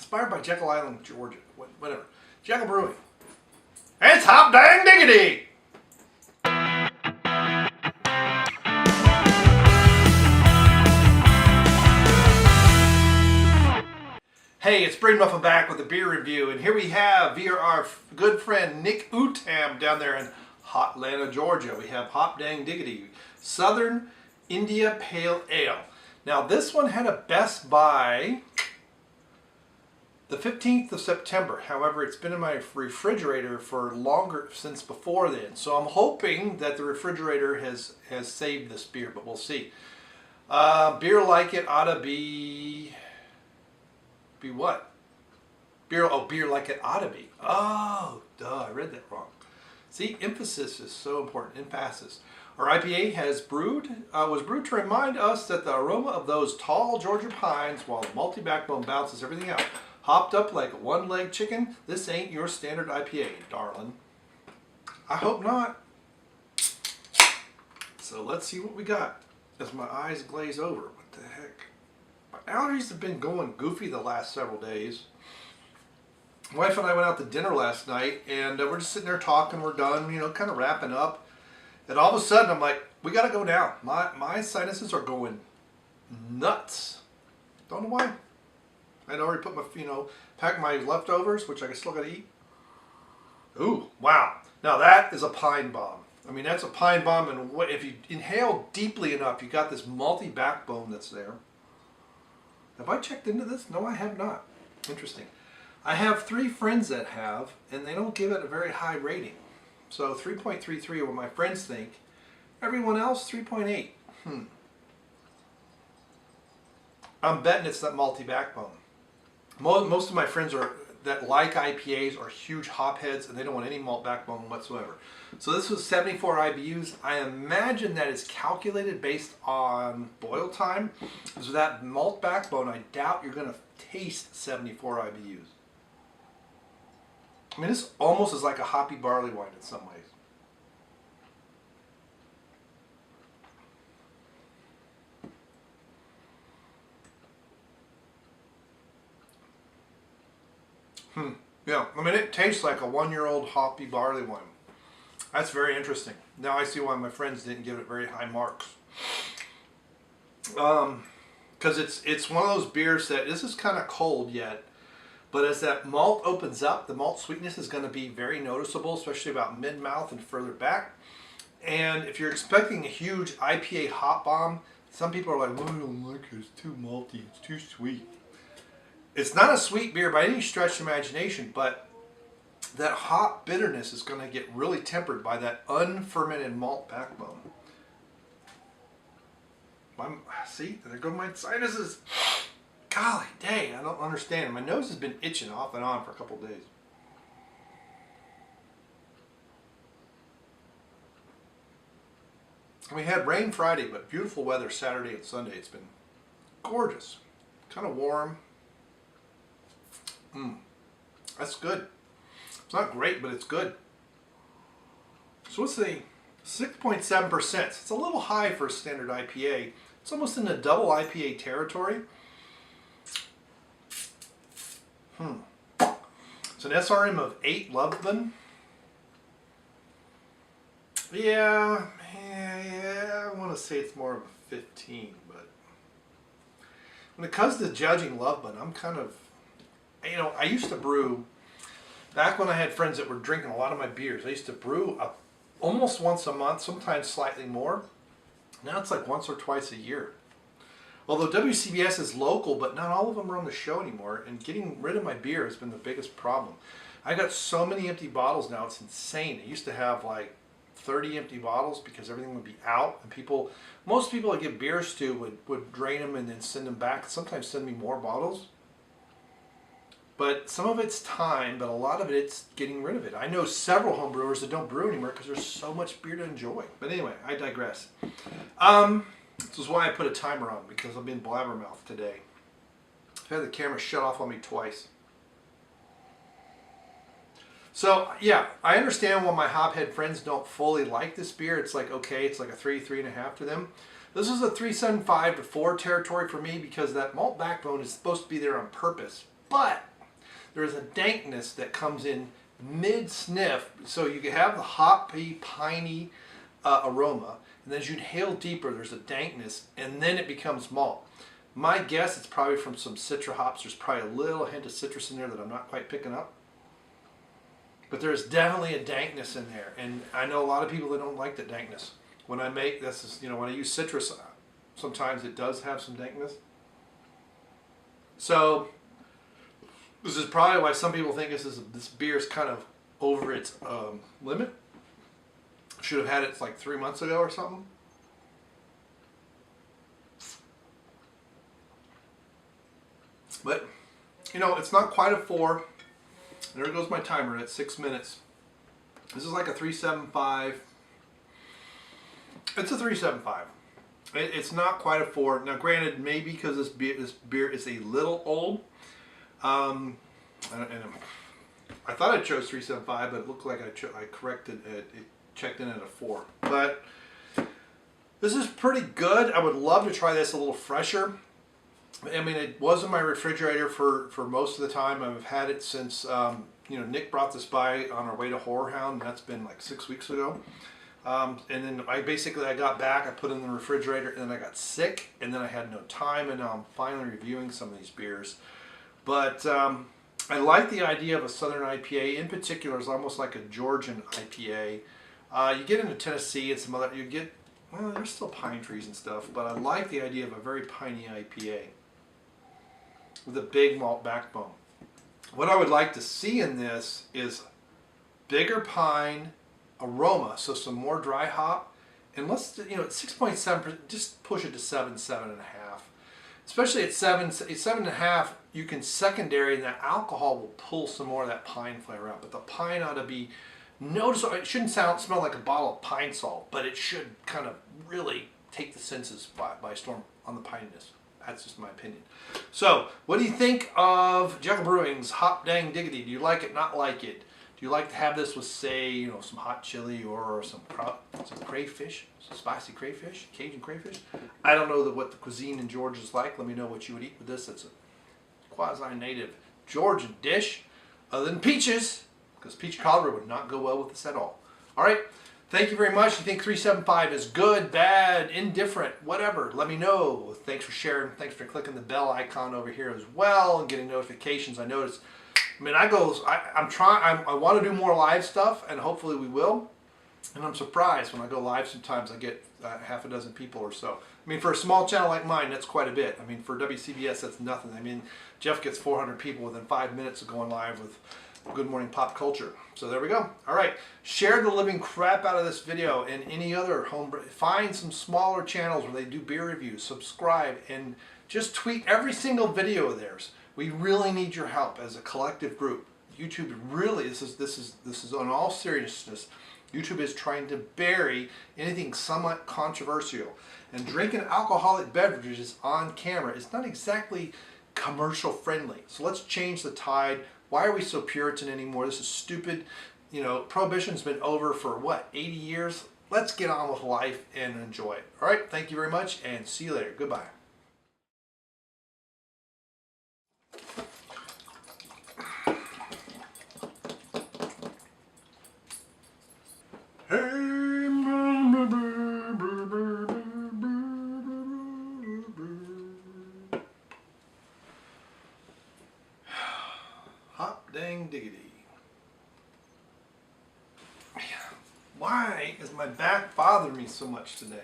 Inspired by Jekyll Island, Georgia. Whatever. Jekyll Brewing. It's Hop Dang Diggity! Hey, it's Brain Muffin back with a beer review, and here we have, via our good friend Nick Utam down there in Hotlanta, Georgia, we have Hop Dang Diggity, Southern India Pale Ale. Now this one had a Best By the 15th of September. However, it's been in my refrigerator for longer since before then. So I'm hoping that the refrigerator has saved this beer, but we'll see. Beer like it ought to be what? Beer like it ought to be. Oh, duh, I read that wrong. See, emphasis is so important. Emphasis. Our IPA was brewed to remind us that the aroma of those tall Georgia pines, while the malty backbone balances everything out. Hopped up like a one-legged chicken, this ain't your standard IPA, darling. I hope not. So let's see what we got as my eyes glaze over. What the heck? My allergies have been going goofy the last several days. My wife and I went out to dinner last night, and we're just sitting there talking. We're done, you know, kind of wrapping up. And all of a sudden, I'm like, we got to go now. My sinuses are going nuts. Don't know why. I'd already put my, packed my leftovers, which I still got to eat. Ooh, wow. Now that is a pine bomb. I mean, that's a pine bomb, and if you inhale deeply enough, you got this malty backbone that's there. Have I checked into this? No, I have not. Interesting. I have 3 friends that have, and they don't give it a very high rating. So 3.33 are what my friends think. Everyone else, 3.8. I'm betting it's that malty backbone. Most of my friends that like IPAs are huge hop heads, and they don't want any malt backbone whatsoever. So this was 74 IBUs. I imagine that is calculated based on boil time. So that malt backbone, I doubt you're going to taste 74 IBUs. I mean, this almost is like a hoppy barley wine in some ways. Yeah, I mean, it tastes like a 1-year-old hoppy barley wine. That's very interesting. Now I see why my friends didn't give it very high marks. Because it's one of those beers that, this is kind of cold yet, but as that malt opens up, the malt sweetness is going to be very noticeable, especially about mid-mouth and further back. And if you're expecting a huge IPA hop bomb, some people are like, well, I don't like it, it's too malty, it's too sweet. It's not a sweet beer by any stretch of imagination, but that hop bitterness is going to get really tempered by that unfermented malt backbone. See, there go my sinuses. Golly dang, I don't understand. My nose has been itching off and on for a couple days. We had rain Friday, but beautiful weather Saturday and Sunday. It's been gorgeous. Kind of warm. That's good. It's not great, but it's good. So let's see, 6.7%. It's a little high for a standard IPA. It's almost in the double IPA territory. It's an SRM of 8 Loveman. Yeah, I want to say it's more of a 15, but when it comes to judging Loveman, I'm kind of, I used to brew, back when I had friends that were drinking a lot of my beers, I used to brew almost once a month, sometimes slightly more. Now it's like once or twice a year. Although WCBS is local, but not all of them are on the show anymore, and getting rid of my beer has been the biggest problem. I got so many empty bottles now, it's insane. I used to have like 30 empty bottles because everything would be out, and most people I give beers to would drain them and then send them back, sometimes send me more bottles. But some of it's time, but a lot of it's getting rid of it. I know several home brewers that don't brew anymore because there's so much beer to enjoy. But anyway, I digress. This is why I put a timer on, because I've been blabbermouth today. I've had the camera shut off on me twice. So yeah, I understand why my hophead friends don't fully like this beer. It's like, okay, it's like a 3.5 to them. This is a 3.75 to 4 territory for me because that malt backbone is supposed to be there on purpose. But there's a dankness that comes in mid-sniff, so you can have the hoppy, piney aroma, and then as you inhale deeper, there's a dankness, and then it becomes malt. My guess, it's probably from some citra hops. There's probably a little hint of citrus in there that I'm not quite picking up. But there's definitely a dankness in there, and I know a lot of people that don't like the dankness. When I make this, is, when I use citrus, sometimes it does have some dankness. So this is probably why some people think this beer is kind of over its limit. Should have had it like 3 months ago or something. But it's not quite a 4. There goes my timer at 6 minutes. This is like a 3.75. It's a 3.75. It's not quite a 4. Now, granted, maybe because this beer is a little old. And I thought I chose 3.75, but it looked like I corrected it. It checked in at a 4. But this is pretty good. I would love to try this a little fresher. I mean, it was in my refrigerator for most of the time. I've had it since, Nick brought this by on our way to Horror Hound, and that's been like 6 weeks ago. And then I got back, I put it in the refrigerator, and then I got sick, and then I had no time, and now I'm finally reviewing some of these beers. But I like the idea of a Southern IPA. In particular, it's almost like a Georgian IPA. You get into Tennessee and some other, well, there's still pine trees and stuff, but I like the idea of a very piney IPA with a big malt backbone. What I would like to see in this is bigger pine aroma, so some more dry hop, and let's, at 6.7%, just push it to 7.5. Especially at 7.5, you can secondary, and that alcohol will pull some more of that pine flavor out. But the pine ought to be noticeable. It shouldn't smell like a bottle of pine salt, but it should kind of really take the senses by storm on the pineness. That's just my opinion. So, what do you think of Jekyll Brewing's Hop Dang Diggity? Do you like it, not like it? Do you like to have this with, say, some hot chili or some crayfish, some spicy crayfish, Cajun crayfish? I don't know what the cuisine in Georgia is like. Let me know what you would eat with this. It's a quasi-native Georgian dish, other than peaches, because peach cobbler would not go well with this at all. All right. Thank you very much. You think 3.75 is good, bad, indifferent, whatever, let me know. Thanks for sharing. Thanks for clicking the bell icon over here as well and getting notifications. I noticed, I want to do more live stuff, and hopefully we will. And I'm surprised when I go live sometimes I get half a dozen people or so. I mean, for a small channel like mine, that's quite a bit. I mean, for WCBS, that's nothing. I mean, Jeff gets 400 people within 5 minutes of going live with Good Morning Pop Culture. So there we go. All right. Share the living crap out of this video and any other find some smaller channels where they do beer reviews. Subscribe and just tweet every single video of theirs. We really need your help as a collective group. YouTube really, this is on all seriousness. YouTube is trying to bury anything somewhat controversial. And drinking alcoholic beverages on camera is not exactly commercial friendly. So let's change the tide. Why are we so Puritan anymore? This is stupid. Prohibition's been over for what, 80 years? Let's get on with life and enjoy it. All right, thank you very much and see you later. Goodbye. Hop dang diggity. Why is my back bothering me so much today?